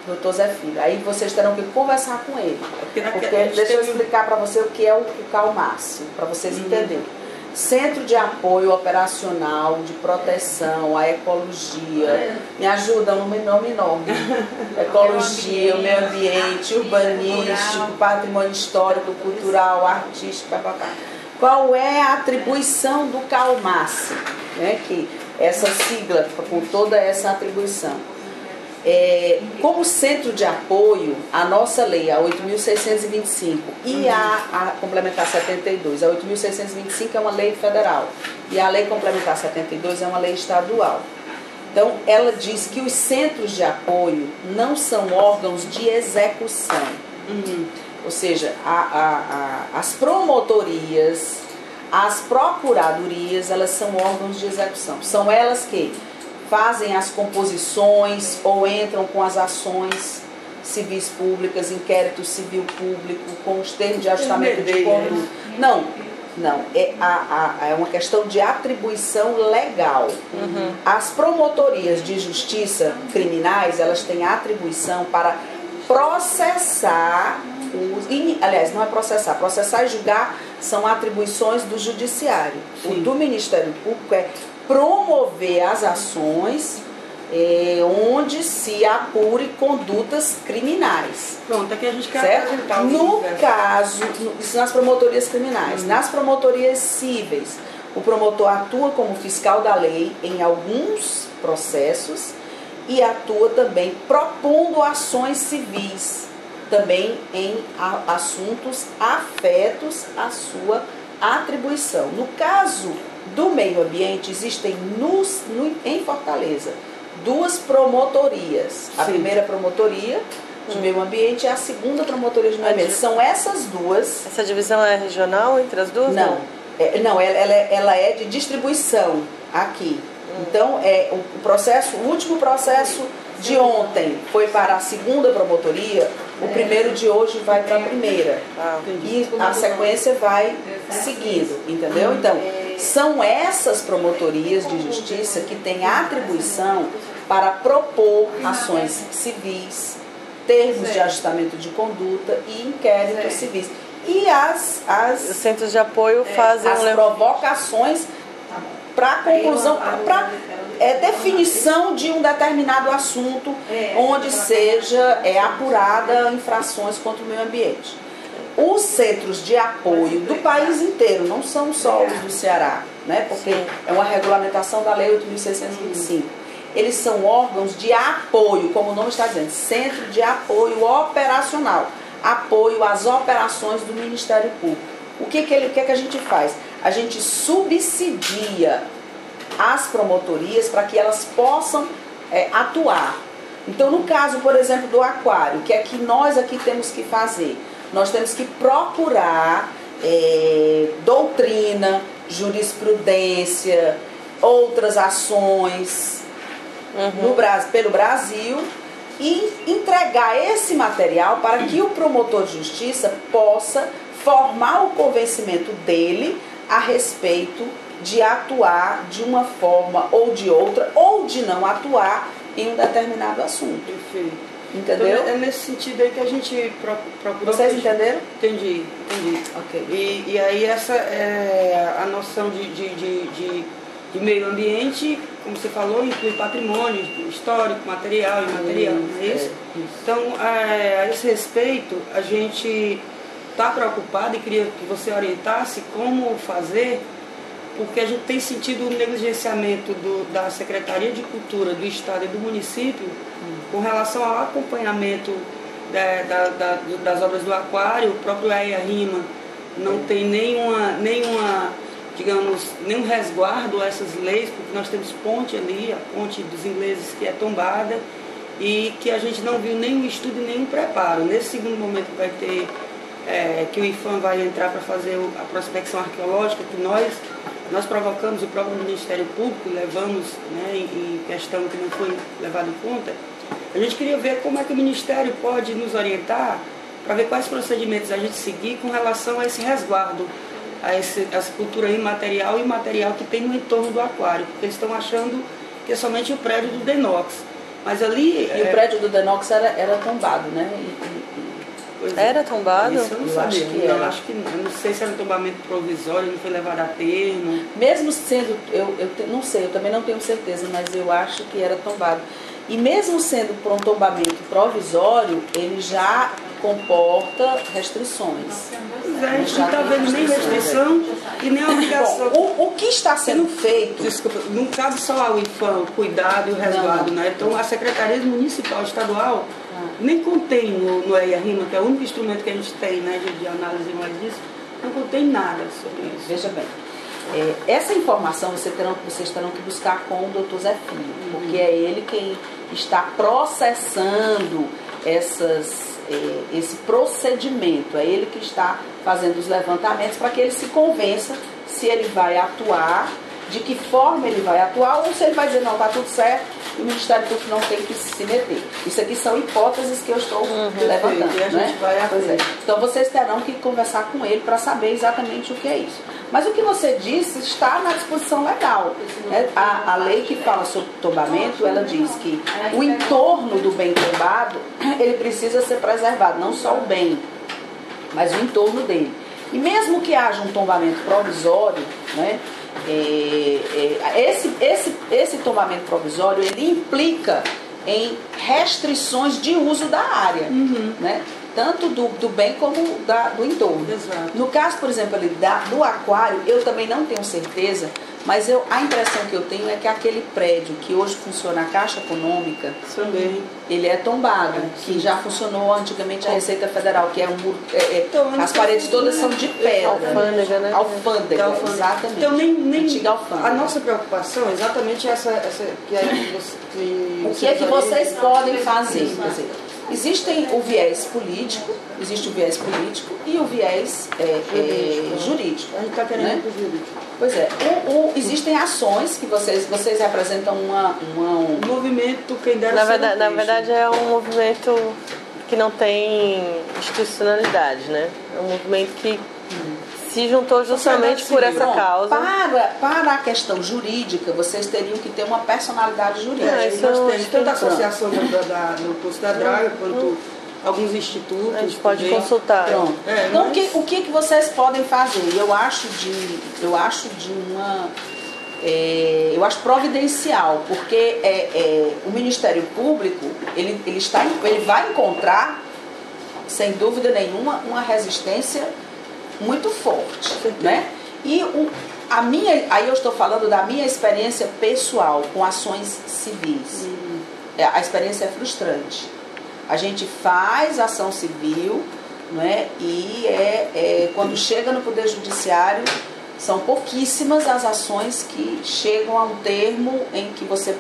Doutor Zé Filho. Aí vocês terão que conversar com ele. Porque deixa eu explicar para você o que é o CALMASSE, para vocês entenderem. Centro de Apoio Operacional de Proteção à Ecologia. Me ajuda, um nome enorme. Ecologia, o meio ambiente, urbanístico, patrimônio histórico, cultural, artístico, papapá. Qual é a atribuição do CALMASSE? Né? Que essa sigla, com toda essa atribuição. Como centro de apoio, a nossa lei, a 8.625, e a complementar 72, a 8.625 é uma lei federal, e a lei complementar 72 é uma lei estadual. Então, ela diz que os centros de apoio não são órgãos de execução. Ou seja, as promotorias, as procuradorias, elas são órgãos de execução. São elas que fazem as composições ou entram com as ações civis públicas, inquérito civil público, com os termos de ajustamento de conduta. Não, é uma questão de atribuição legal. As promotorias de justiça criminais, elas têm atribuição para processar, aliás, não é processar e julgar são atribuições do judiciário. O do Ministério Público é promover as ações onde se apure condutas criminais. Pronto, aqui a gente quer certo? No caso, isso nas promotorias criminais. Nas promotorias cíveis, o promotor atua como fiscal da lei em alguns processos e atua também propondo ações civis, também em assuntos afetos à sua atribuição. No caso do meio ambiente, existem em Fortaleza duas promotorias. A primeira promotoria de meio ambiente é a segunda promotoria de meio ambiente. São essas duas. Essa divisão é regional entre as duas? Não, ela é de distribuição aqui. Então, o último processo de ontem foi para a segunda promotoria, o primeiro de hoje vai para a primeira. E a sequência vai seguindo, entendeu? Então, são essas promotorias de justiça que têm a atribuição para propor ações civis, termos de ajustamento de conduta e inquéritos civis. E os centros de apoio fazem as provocações para conclusão, para definição de um determinado assunto onde seja apurada infrações contra o meio ambiente. Os centros de apoio do país inteiro, não são só os do Ceará, né? Porque é uma regulamentação da Lei 8.625. Eles são órgãos de apoio, como o nome está dizendo, Centro de Apoio Operacional, apoio às operações do Ministério Público. O que a gente faz? A gente subsidia as promotorias para que elas possam atuar. Então, no caso, por exemplo, do aquário, que é que nós aqui temos que fazer? Nós temos que procurar doutrina, jurisprudência, outras ações pelo Brasil e entregar esse material para que o promotor de justiça possa formar o convencimento dele a respeito de atuar de uma forma ou de outra, ou de não atuar em um determinado assunto. Perfeito. Entendeu? Então, é nesse sentido aí que a gente procurou... Vocês entenderam? Entendi. Ok. E aí essa é a noção de meio ambiente, como você falou, inclui patrimônio histórico, material e imaterial, não é isso? Então, a esse respeito, a gente está preocupado e queria que você orientasse como fazer, porque a gente tem sentido o negligenciamento da Secretaria de Cultura do Estado e do município com relação ao acompanhamento das obras do aquário. O próprio EIA-RIMA não tem nenhuma, digamos, nenhum resguardo a essas leis, porque nós temos ponte ali, a ponte dos ingleses que é tombada, e que a gente não viu nenhum estudo e nenhum preparo. Nesse segundo momento vai ter, que o IFAM vai entrar para fazer a prospecção arqueológica, que nós provocamos, o próprio Ministério Público, levamos, né, em questão que não foi levado em conta. A gente queria ver como é que o Ministério pode nos orientar para ver quais procedimentos a gente seguir com relação a esse resguardo, a essa cultura imaterial e material que tem no entorno do aquário, porque eles estão achando que é somente o prédio do Denox. Mas ali... E o prédio do Denox era tombado, né? Era tombado? Isso eu não sabia. Acho que era. Eu não sei se era um tombamento provisório, não foi levado a termo. Mesmo sendo, não sei, eu também não tenho certeza, mas eu acho que era tombado. E mesmo sendo por um tombamento provisório, ele já comporta restrições. Pois é, a gente não está vendo nem restrição e nem obrigação. Bom, o que está sendo feito... Desculpa, não cabe só ao IFAM o cuidado e o resguardo, né? Então a Secretaria Municipal Estadual nem contém no EIA-RIMA, que é o único instrumento que a gente tem, né, de análise mais disso, não contém nada sobre isso. Veja bem, essa informação vocês terão que buscar com o Dr. Zé Filho, porque é ele quem está processando esse procedimento, é ele que está fazendo os levantamentos para que ele se convença se ele vai atuar, de que forma ele vai atuar, ou se ele vai dizer, não, está tudo certo, e o Ministério Público não tem que se meter. Isso aqui são hipóteses que eu estou levantando. E a gente vai Então vocês terão que conversar com ele para saber exatamente o que é isso. Mas o que você disse está na disposição legal. A lei que fala sobre tombamento, ela diz que o entorno do bem tombado, ele precisa ser preservado, não só o bem, mas o entorno dele. E mesmo que haja um tombamento provisório, né, esse tombamento provisório, ele implica em restrições de uso da área, né? Tanto do bem como do entorno. Exato. No caso, por exemplo, ali do aquário, eu também não tenho certeza, mas a impressão que eu tenho é que aquele prédio que hoje funciona a Caixa Econômica, também, ele é tombado, que já funcionou antigamente a Receita Federal, que é um muro, as paredes todas são de pedra. Alfândega, né? Alfândega, exatamente. Então nem antiga alfândega. A nossa preocupação é exatamente essa o que é que vocês podem fazer? Quer dizer, existe o viés político e o viés jurídico. A gente está querendo, né? Jurídico. Pois é. Existem ações que vocês representam um movimento que ainda na verdade é um movimento que não tem institucionalidade, né? É um movimento que se juntou justamente por essa causa. Para a questão jurídica, vocês teriam que ter uma personalidade jurídica. Nós temos tanto a associação do Poço da Draga quanto alguns institutos. A gente pode consultar. Então, o que vocês podem fazer? Eu acho providencial, porque o Ministério Público ele vai encontrar, sem dúvida nenhuma, uma resistência muito forte, né? E aí eu estou falando da minha experiência pessoal com ações civis. A experiência é frustrante. A gente faz ação civil, né? E quando chega no Poder Judiciário, são pouquíssimas as ações que chegam a um termo em que você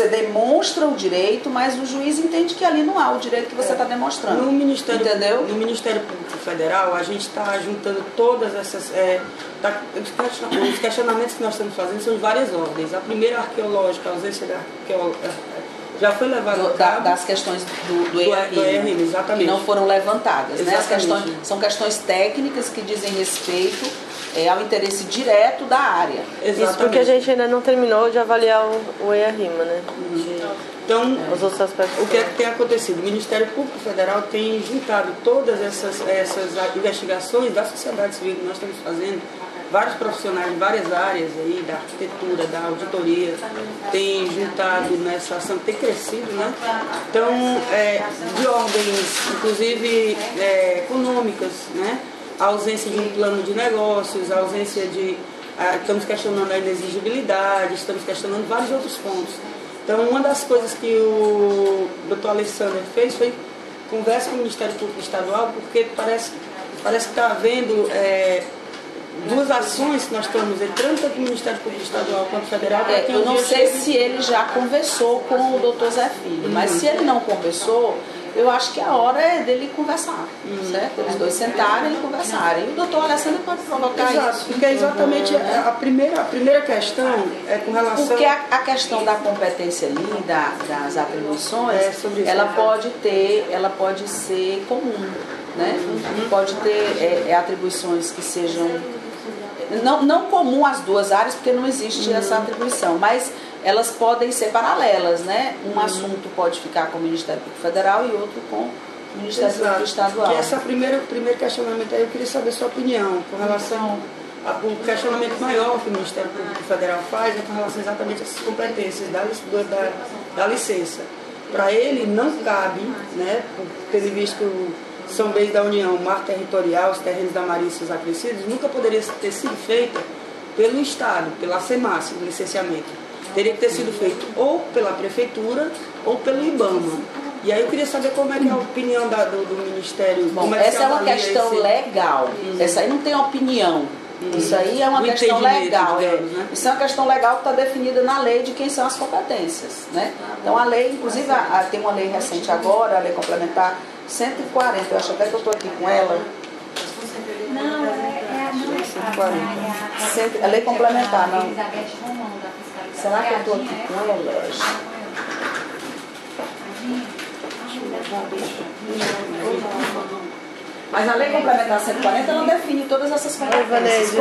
demonstra o direito, mas o juiz entende que ali não há o direito que você está demonstrando. No Ministério Público Federal, a gente está juntando todas essas... os questionamentos que nós estamos fazendo são de várias ordens. A primeira arqueológica, a ausência da arqueológica, já foi levada a cabo. Das questões do EIA-RIMA, exatamente. Que não foram levantadas. Né? São questões técnicas que dizem respeito ao interesse direto da área. Exatamente. Isso porque a gente ainda não terminou de avaliar o EIA-RIMA, né? Então, os outros aspectos. O que é que tem acontecido? O Ministério Público Federal tem juntado todas essas investigações da sociedade civil que nós estamos fazendo, vários profissionais de várias áreas aí, da arquitetura, da auditoria, tem juntado nessa ação, tem crescido, né? Então, de ordens, inclusive, econômicas, né? A ausência de um plano de negócios, a ausência de... estamos questionando a inexigibilidade, estamos questionando vários outros pontos. Então, uma das coisas que o Dr. Alessandro fez foi conversa com o Ministério Público Estadual, porque parece que está havendo duas ações que nós estamos entrando, tanto no Ministério Público Estadual quanto federal. Eu não sei se ele já conversou com o Dr. Zé Filho, mas se ele não conversou, eu acho que a hora é dele conversar, certo? Eles dois sentarem e conversarem. E o doutor Alessandro pode provocar isso. Porque é exatamente a primeira questão é com relação... Porque a questão da competência ali, das atribuições, ela pode ser comum, né? Pode ter atribuições que sejam não comum às duas áreas, porque não existe essa atribuição, mas elas podem ser paralelas, né? Um assunto pode ficar com o Ministério Público Federal e outro com o Ministério Público Estadual. E esse primeiro questionamento aí, eu queria saber a sua opinião com relação ao questionamento maior que o Ministério Público Federal faz é com relação exatamente a essas competências da licença. Para ele não cabe, né, tendo visto que são bens da União, mar territorial, os terrenos da Marinha e seus acrescidos, nunca poderia ter sido feita pelo Estado, pela SEMAS, o licenciamento. Teria que ter sido feito ou pela Prefeitura ou pelo IBAMA. E aí eu queria saber como é que é a opinião do Ministério. Bom, essa é uma questão legal. Essa aí não tem opinião. Isso aí é uma questão legal. Digamos, né? Isso é uma questão legal que está definida na lei de quem são as competências. Né? Então a lei, inclusive tem uma lei recente agora, a lei complementar 140, eu acho até que eu estou aqui com ela. Não, é a 140. A lei complementar, não. Será que eu estou aqui com ela? Mas a lei complementar 140 ela define todas essas competências.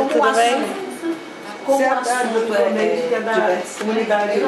Como o assunto é diverso. Comunidade.